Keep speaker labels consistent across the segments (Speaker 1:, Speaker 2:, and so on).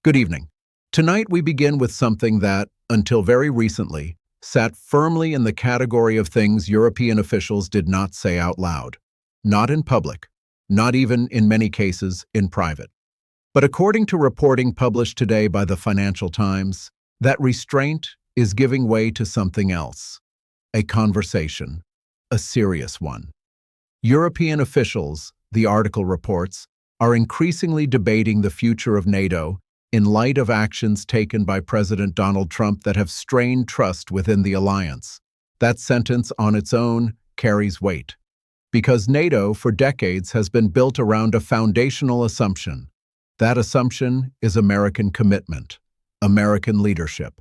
Speaker 1: Good evening. Tonight we begin with something that, until very recently, sat firmly in the category of things European officials did not say out loud. Not in public, not even, in many cases, in private. But according to reporting published today by the Financial Times, that restraint is giving way to something else. A conversation. A serious one. European officials, the article reports, are increasingly debating the future of NATO in light of actions taken by President Donald Trump that have strained trust within the alliance. That sentence on its own carries weight. Because NATO, for decades, has been built around a foundational assumption. That assumption is American commitment, American leadership,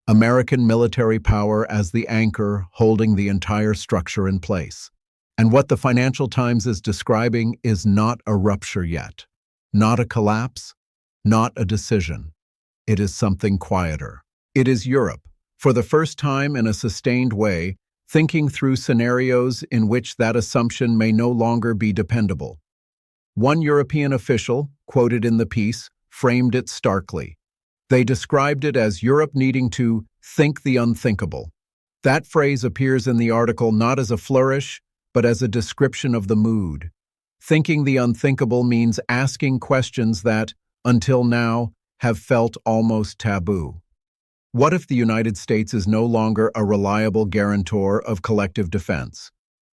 Speaker 1: American military power as the anchor holding the entire structure in place. And what the Financial Times is describing is not a rupture yet, not a collapse, not a decision. It is something quieter. It is Europe, for the first time in a sustained way, thinking through scenarios in which that assumption may no longer be dependable. One European official, quoted in the piece, framed it starkly. They described it as Europe needing to think the unthinkable. That phrase appears in the article not as a flourish, but as a description of the mood. Thinking the unthinkable means asking questions that, until now, have felt almost taboo. What if the United States is no longer a reliable guarantor of collective defense?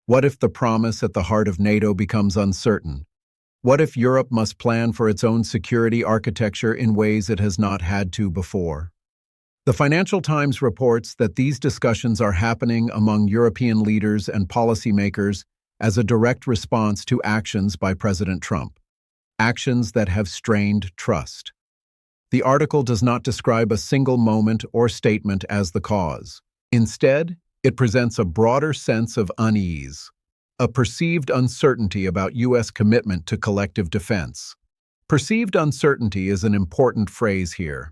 Speaker 1: What if the promise at the heart of NATO becomes uncertain? What if Europe must plan for its own security architecture in ways it has not had to before? The Financial Times reports that these discussions are happening among European leaders and policymakers as a direct response to actions by President Trump. Actions that have strained trust. The article does not describe a single moment or statement as the cause. Instead, it presents a broader sense of unease, a perceived uncertainty about U.S. commitment to collective defense. Perceived uncertainty is an important phrase here,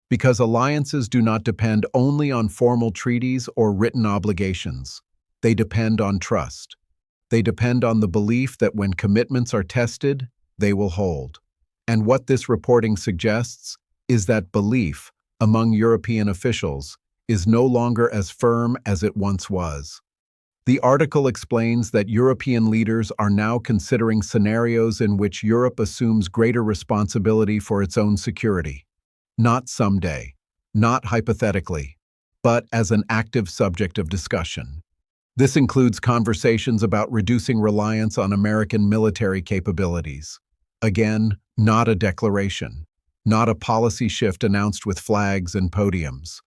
Speaker 1: because alliances do not depend only on formal treaties or written obligations. They depend on trust. They depend on the belief that when commitments are tested, they will hold. And what this reporting suggests is that belief among European officials is no longer as firm as it once was. The article explains that European leaders are now considering scenarios in which Europe assumes greater responsibility for its own security. Not someday, not hypothetically, but as an active subject of discussion. This includes conversations about reducing reliance on American military capabilities. Again, not a declaration, not a policy shift announced with flags and podiums,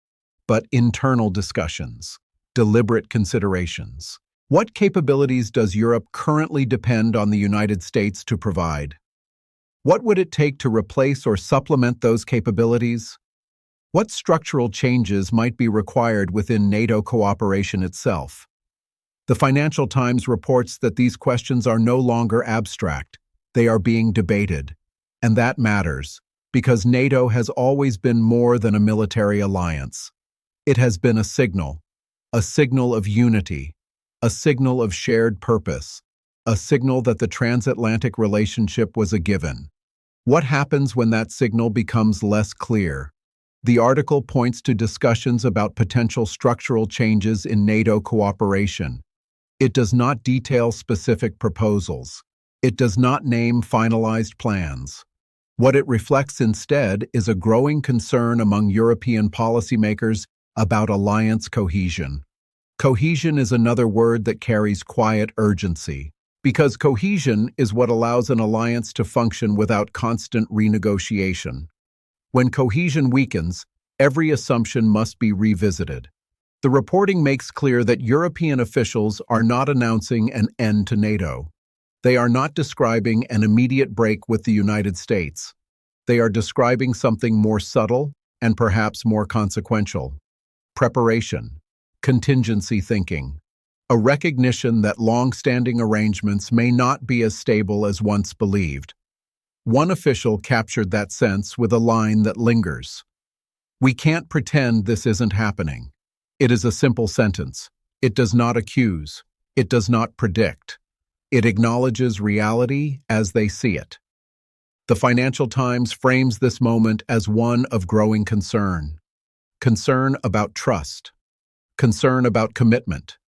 Speaker 1: but internal discussions, deliberate considerations. What capabilities does Europe currently depend on the United States to provide? What would it take to replace or supplement those capabilities? What structural changes might be required within NATO cooperation itself? The Financial Times reports that these questions are no longer abstract. They are being debated. And that matters, because NATO has always been more than a military alliance. It has been a signal of unity, a signal of shared purpose, a signal that the transatlantic relationship was a given. What happens when that signal becomes less clear? The article points to discussions about potential structural changes in NATO cooperation. It does not detail specific proposals. It does not name finalized plans. What it reflects instead is a growing concern among European policymakers about alliance cohesion. Cohesion is another word that carries quiet urgency, because cohesion is what allows an alliance to function without constant renegotiation. When cohesion weakens, every assumption must be revisited. The reporting makes clear that European officials are not announcing an end to NATO. They are not describing an immediate break with the United States. They are describing something more subtle and perhaps more consequential. Preparation, contingency thinking, a recognition that long-standing arrangements may not be as stable as once believed. One official captured that sense with a line that lingers. "We can't pretend this isn't happening." It is a simple sentence. It does not accuse. It does not predict. It acknowledges reality as they see it. The Financial Times frames this moment as one of growing concern. Concern about trust. Concern about commitment.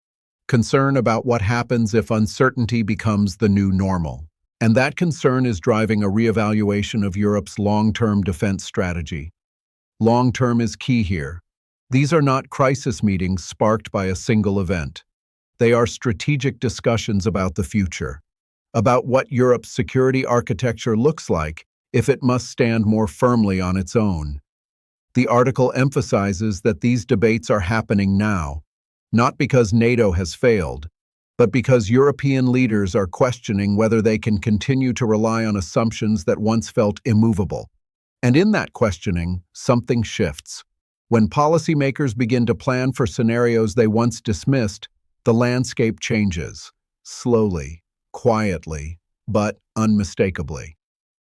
Speaker 1: Concern about what happens if uncertainty becomes the new normal. And that concern is driving a reevaluation of Europe's long-term defense strategy. Long-term is key here. These are not crisis meetings sparked by a single event. They are strategic discussions about the future, about what Europe's security architecture looks like if it must stand more firmly on its own. The article emphasizes that these debates are happening now, not because NATO has failed, but because European leaders are questioning whether they can continue to rely on assumptions that once felt immovable. And in that questioning, something shifts. When policymakers begin to plan for scenarios they once dismissed, the landscape changes, slowly, quietly, but unmistakably.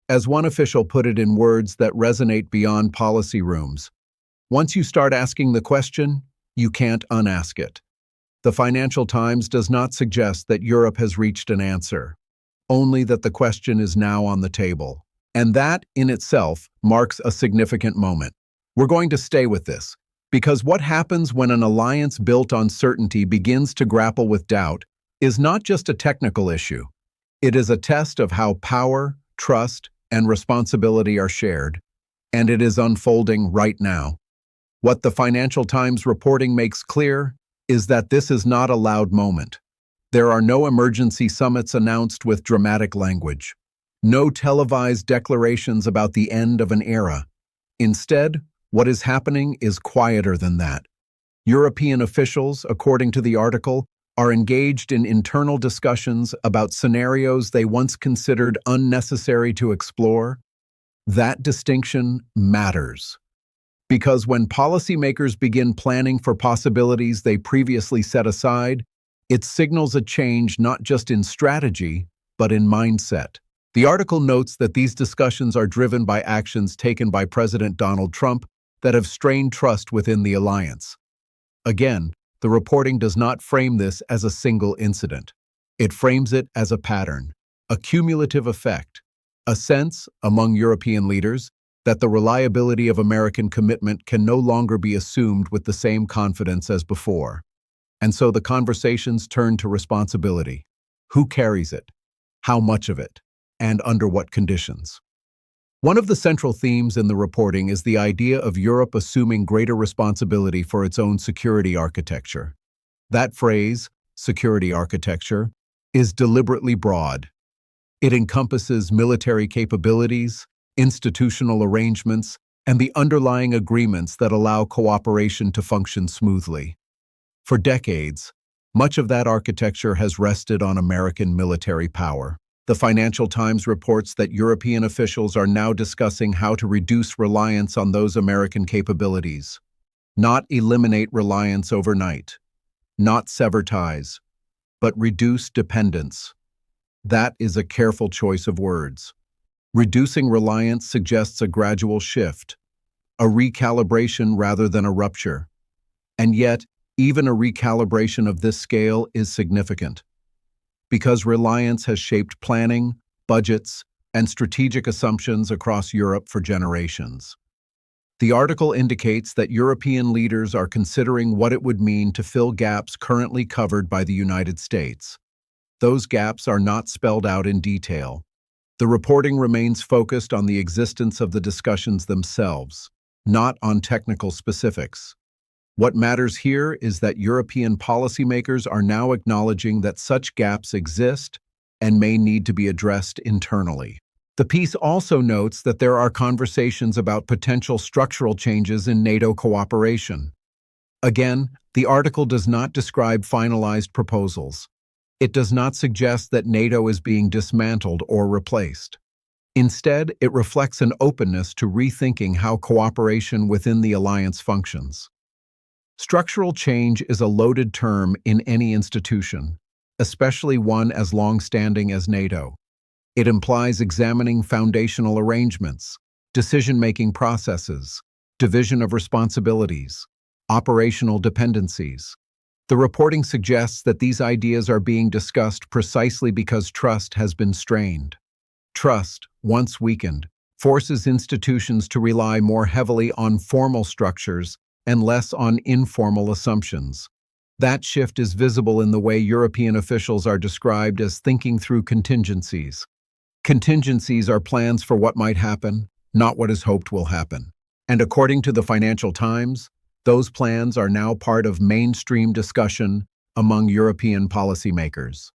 Speaker 1: As one official put it in words that resonate beyond policy rooms, once you start asking the question, you can't unask it. The Financial Times does not suggest that Europe has reached an answer, only that the question is now on the table. And that, in itself, marks a significant moment. We're going to stay with this, because what happens when an alliance built on certainty begins to grapple with doubt is not just a technical issue. It is a test of how power, trust, and responsibility are shared, and it is unfolding right now. What the Financial Times reporting makes clear is that this is not a loud moment. There are no emergency summits announced with dramatic language, no televised declarations about the end of an era. Instead, what is happening is quieter than that. European officials, according to the article, are engaged in internal discussions about scenarios they once considered unnecessary to explore. That distinction matters. Because when policymakers begin planning for possibilities they previously set aside, it signals a change not just in strategy, but in mindset. The article notes that these discussions are driven by actions taken by President Donald Trump that have strained trust within the alliance. Again, the reporting does not frame this as a single incident. It frames it as a pattern, a cumulative effect, a sense, among European leaders, that the reliability of American commitment can no longer be assumed with the same confidence as before. And so the conversations turn to responsibility. Who carries it? How much of it? And under what conditions? One of the central themes in the reporting is the idea of Europe assuming greater responsibility for its own security architecture. That phrase, security architecture, is deliberately broad. It encompasses military capabilities, institutional arrangements, and the underlying agreements that allow cooperation to function smoothly. For decades, much of that architecture has rested on American military power. The Financial Times reports that European officials are now discussing how to reduce reliance on those American capabilities, not eliminate reliance overnight, not sever ties, but reduce dependence. That is a careful choice of words. Reducing reliance suggests a gradual shift, a recalibration rather than a rupture. And yet, even a recalibration of this scale is significant, because reliance has shaped planning, budgets, and strategic assumptions across Europe for generations. The article indicates that European leaders are considering what it would mean to fill gaps currently covered by the United States. Those gaps are not spelled out in detail. The reporting remains focused on the existence of the discussions themselves, not on technical specifics. What matters here is that European policymakers are now acknowledging that such gaps exist and may need to be addressed internally. The piece also notes that there are conversations about potential structural changes in NATO cooperation. Again, the article does not describe finalized proposals. It does not suggest that NATO is being dismantled or replaced. Instead, it reflects an openness to rethinking how cooperation within the alliance functions. Structural change is a loaded term in any institution, especially one as long-standing as NATO. It implies examining foundational arrangements, decision-making processes, division of responsibilities, operational dependencies. The reporting suggests that these ideas are being discussed precisely because trust has been strained. Trust, once weakened, forces institutions to rely more heavily on formal structures and less on informal assumptions. That shift is visible in the way European officials are described as thinking through contingencies. Contingencies are plans for what might happen, not what is hoped will happen. And according to the Financial Times, those plans are now part of mainstream discussion among European policymakers.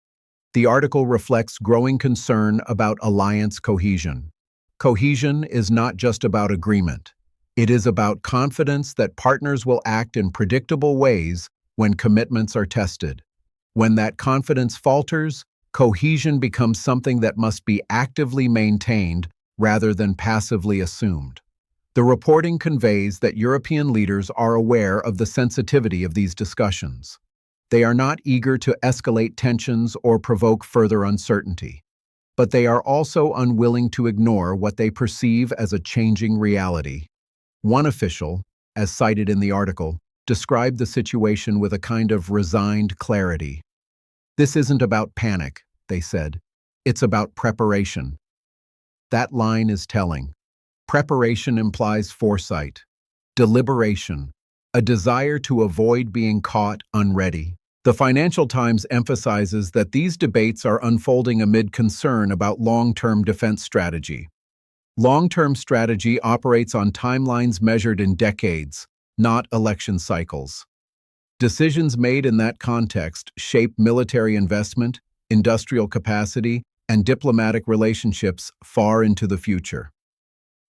Speaker 1: The article reflects growing concern about alliance cohesion. Cohesion is not just about agreement. It is about confidence that partners will act in predictable ways when commitments are tested. When that confidence falters, cohesion becomes something that must be actively maintained rather than passively assumed. The reporting conveys that European leaders are aware of the sensitivity of these discussions. They are not eager to escalate tensions or provoke further uncertainty, but they are also unwilling to ignore what they perceive as a changing reality. One official, as cited in the article, described the situation with a kind of resigned clarity. "This isn't about panic," they said. "It's about preparation." That line is telling. Preparation implies foresight, deliberation, a desire to avoid being caught unready. The Financial Times emphasizes that these debates are unfolding amid concern about long-term defense strategy. Long-term strategy operates on timelines measured in decades, not election cycles. Decisions made in that context shape military investment, industrial capacity, and diplomatic relationships far into the future.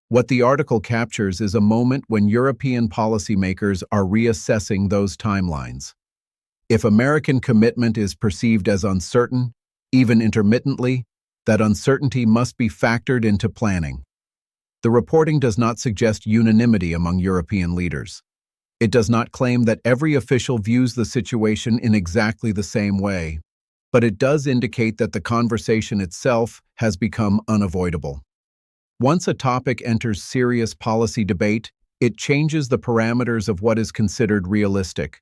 Speaker 1: What the article captures is a moment when European policymakers are reassessing those timelines. If American commitment is perceived as uncertain, even intermittently, that uncertainty must be factored into planning. The reporting does not suggest unanimity among European leaders. It does not claim that every official views the situation in exactly the same way, but it does indicate that the conversation itself has become unavoidable. Once a topic enters serious policy debate, it changes the parameters of what is considered realistic.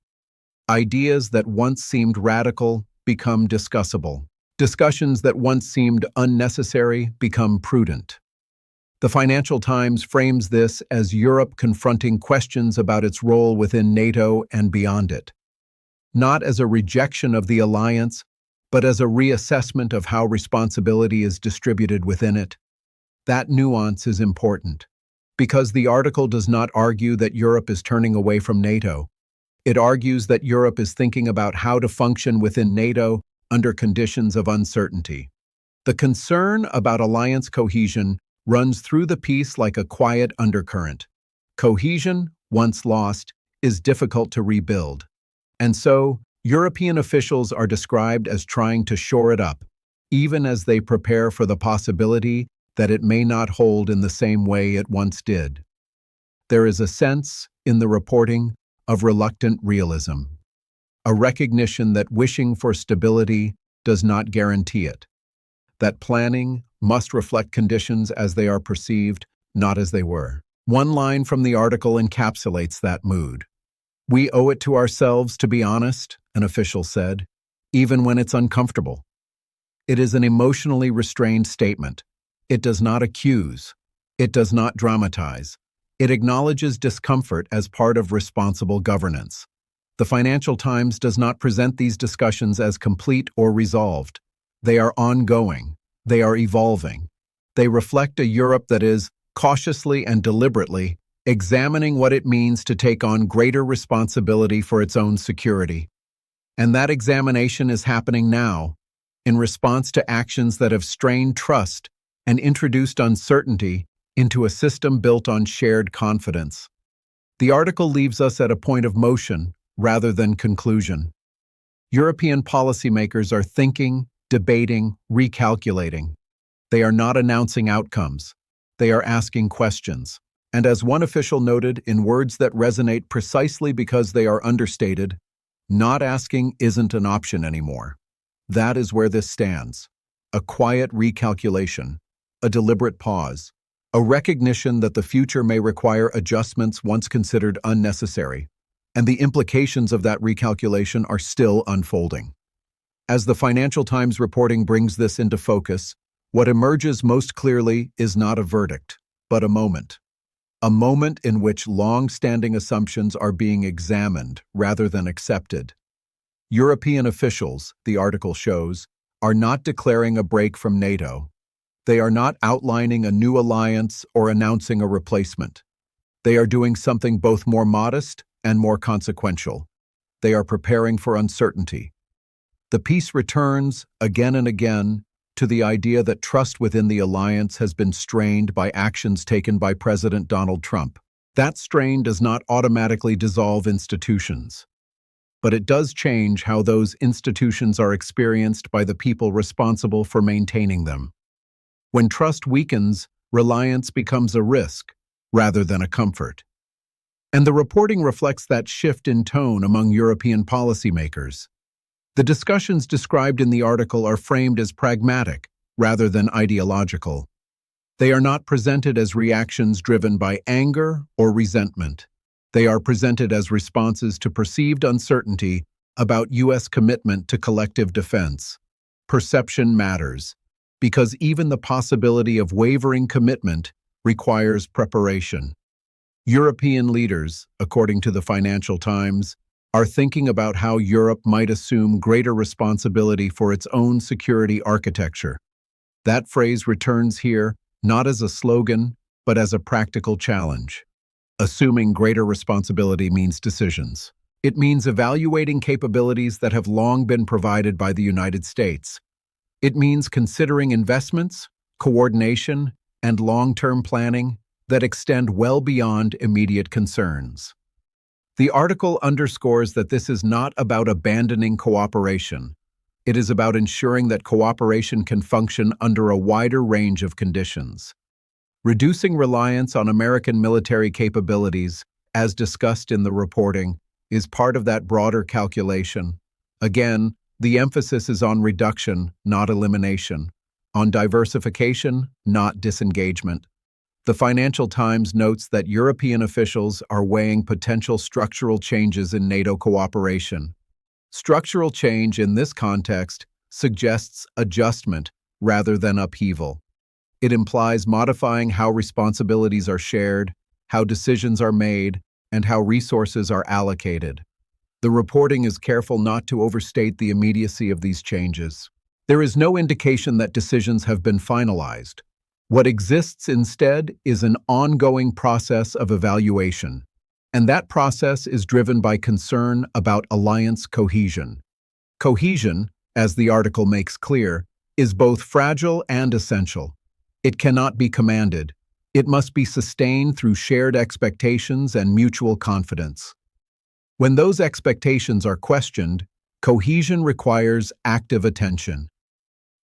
Speaker 1: Ideas that once seemed radical become discussable. Discussions that once seemed unnecessary become prudent. The Financial Times frames this as Europe confronting questions about its role within NATO and beyond it. Not as a rejection of the alliance, but as a reassessment of how responsibility is distributed within it. That nuance is important, because the article does not argue that Europe is turning away from NATO. It argues that Europe is thinking about how to function within NATO under conditions of uncertainty. The concern about alliance cohesion runs through the piece like a quiet undercurrent. Cohesion, once lost, is difficult to rebuild. And so, European officials are described as trying to shore it up, even as they prepare for the possibility that it may not hold in the same way it once did. There is a sense, in the reporting, of reluctant realism, a recognition that wishing for stability does not guarantee it, that planning must reflect conditions as they are perceived, not as they were. One line from the article encapsulates that mood. "We owe it to ourselves to be honest," an official said, "even when it's uncomfortable." It is an emotionally restrained statement. It does not accuse. It does not dramatize. It acknowledges discomfort as part of responsible governance. The Financial Times does not present these discussions as complete or resolved. They are ongoing. They are evolving. They reflect a Europe that is, cautiously and deliberately, examining what it means to take on greater responsibility for its own security. And that examination is happening now, in response to actions that have strained trust and introduced uncertainty into a system built on shared confidence. The article leaves us at a point of motion rather than conclusion. European policymakers are thinking, debating, recalculating. They are not announcing outcomes. They are asking questions. And as one official noted in words that resonate precisely because they are understated, not asking isn't an option anymore. That is where this stands. A quiet recalculation, a deliberate pause, a recognition that the future may require adjustments once considered unnecessary, and the implications of that recalculation are still unfolding. As the Financial Times reporting brings this into focus, What emerges most clearly is not a verdict, but a moment in which long-standing assumptions are being examined rather than accepted. European officials, the article shows, are not declaring a break from NATO. They are not outlining a new alliance or announcing a replacement. They are doing something both more modest and more consequential. They are preparing for uncertainty. The piece returns, again and again, to the idea that trust within the alliance has been strained by actions taken by President Donald Trump. That strain does not automatically dissolve institutions, but it does change how those institutions are experienced by the people responsible for maintaining them. When trust weakens, reliance becomes a risk rather than a comfort. And the reporting reflects that shift in tone among European policymakers. The discussions described in the article are framed as pragmatic rather than ideological. They are not presented as reactions driven by anger or resentment. They are presented as responses to perceived uncertainty about U.S. commitment to collective defense. Perception matters, because even the possibility of wavering commitment requires preparation. European leaders, according to the Financial Times, are thinking about how Europe might assume greater responsibility for its own security architecture. That phrase returns here not as a slogan, but as a practical challenge. Assuming greater responsibility means decisions. It means evaluating capabilities that have long been provided by the United States. It means considering investments, coordination, and long-term planning that extend well beyond immediate concerns. The article underscores that this is not about abandoning cooperation. It is about ensuring that cooperation can function under a wider range of conditions. Reducing reliance on American military capabilities, as discussed in the reporting, is part of that broader calculation. Again, the emphasis is on reduction, not elimination, on diversification, not disengagement. The Financial Times notes that European officials are weighing potential structural changes in NATO cooperation. Structural change in this context suggests adjustment rather than upheaval. It implies modifying how responsibilities are shared, how decisions are made, and how resources are allocated. The reporting is careful not to overstate the immediacy of these changes. There is no indication that decisions have been finalized. What exists instead is an ongoing process of evaluation, and that process is driven by concern about alliance cohesion. Cohesion, as the article makes clear, is both fragile and essential. It cannot be commanded. It must be sustained through shared expectations and mutual confidence. When those expectations are questioned, cohesion requires active attention.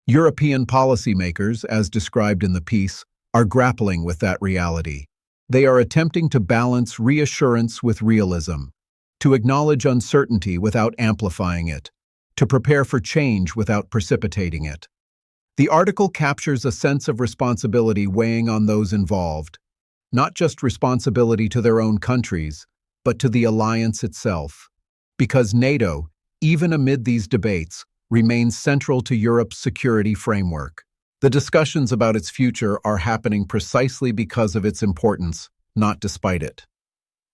Speaker 1: European policymakers, as described in the piece, are grappling with that reality. They are attempting to balance reassurance with realism, to acknowledge uncertainty without amplifying it, to prepare for change without precipitating it. The article captures a sense of responsibility weighing on those involved, not just responsibility to their own countries, but to the alliance itself. Because NATO, even amid these debates, remains central to Europe's security framework. The discussions about its future are happening precisely because of its importance, not despite it.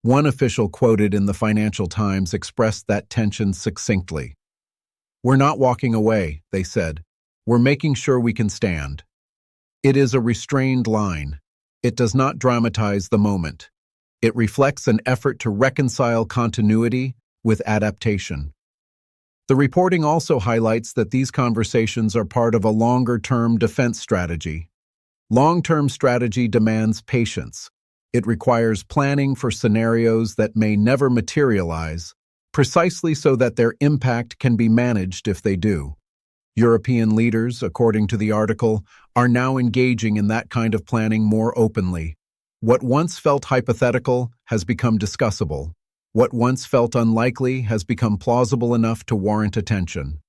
Speaker 1: One official quoted in the Financial Times expressed that tension succinctly. "We're not walking away," they said. "We're making sure we can stand." It is a restrained line. It does not dramatize the moment. It reflects an effort to reconcile continuity with adaptation. The reporting also highlights that these conversations are part of a longer-term defense strategy. Long-term strategy demands patience. It requires planning for scenarios that may never materialize, precisely so that their impact can be managed if they do. European leaders, according to the article, are now engaging in that kind of planning more openly. What once felt hypothetical has become discussable. What once felt unlikely has become plausible enough to warrant attention.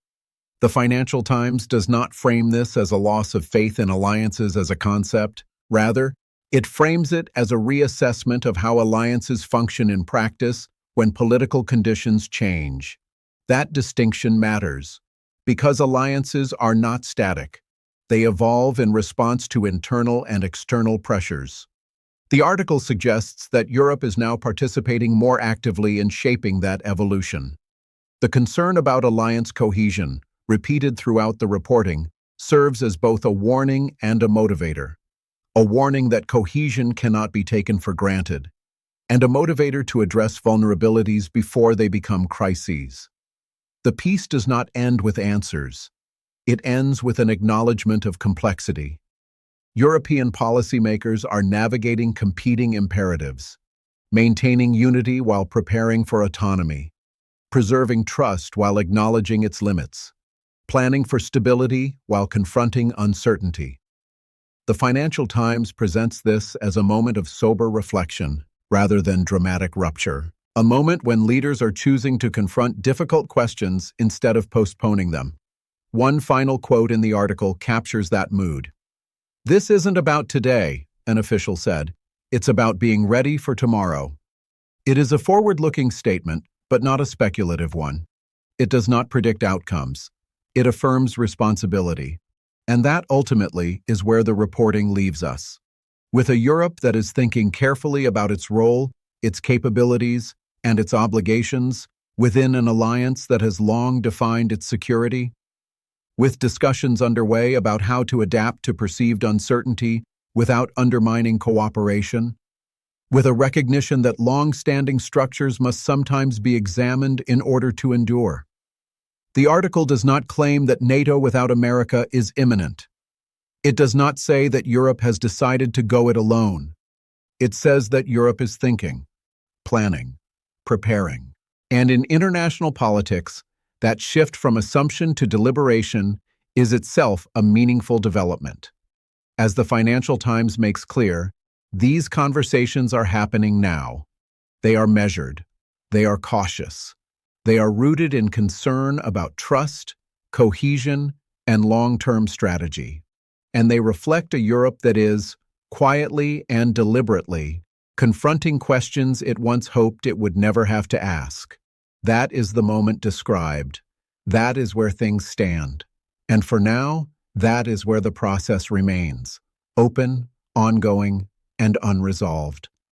Speaker 1: The Financial Times does not frame this as a loss of faith in alliances as a concept. Rather, it frames it as a reassessment of how alliances function in practice when political conditions change. That distinction matters, because alliances are not static. They evolve in response to internal and external pressures. The article suggests that Europe is now participating more actively in shaping that evolution. The concern about alliance cohesion, repeated throughout the reporting, serves as both a warning and a motivator. A warning that cohesion cannot be taken for granted, and a motivator to address vulnerabilities before they become crises. The piece does not end with answers. It ends with an acknowledgement of complexity. European policymakers are navigating competing imperatives, maintaining unity while preparing for autonomy, preserving trust while acknowledging its limits, planning for stability while confronting uncertainty. The Financial Times presents this as a moment of sober reflection rather than dramatic rupture, a moment when leaders are choosing to confront difficult questions instead of postponing them. One final quote in the article captures that mood. "This isn't about today," an official said. "It's about being ready for tomorrow." It is a forward-looking statement, but not a speculative one. It does not predict outcomes. It affirms responsibility. And that ultimately is where the reporting leaves us. With a Europe that is thinking carefully about its role, its capabilities, and its obligations within an alliance that has long defined its security, with discussions underway about how to adapt to perceived uncertainty without undermining cooperation, with a recognition that long-standing structures must sometimes be examined in order to endure. The article does not claim that NATO without America is imminent. It does not say that Europe has decided to go it alone. It says that Europe is thinking, planning, preparing. And in international politics, that shift from assumption to deliberation is itself a meaningful development. As the Financial Times makes clear, these conversations are happening now. They are measured. They are cautious. They are rooted in concern about trust, cohesion, and long-term strategy. And they reflect a Europe that is, quietly and deliberately, confronting questions it once hoped it would never have to ask. That is the moment described. That is where things stand. And for now, that is where the process remains, open, ongoing, and unresolved.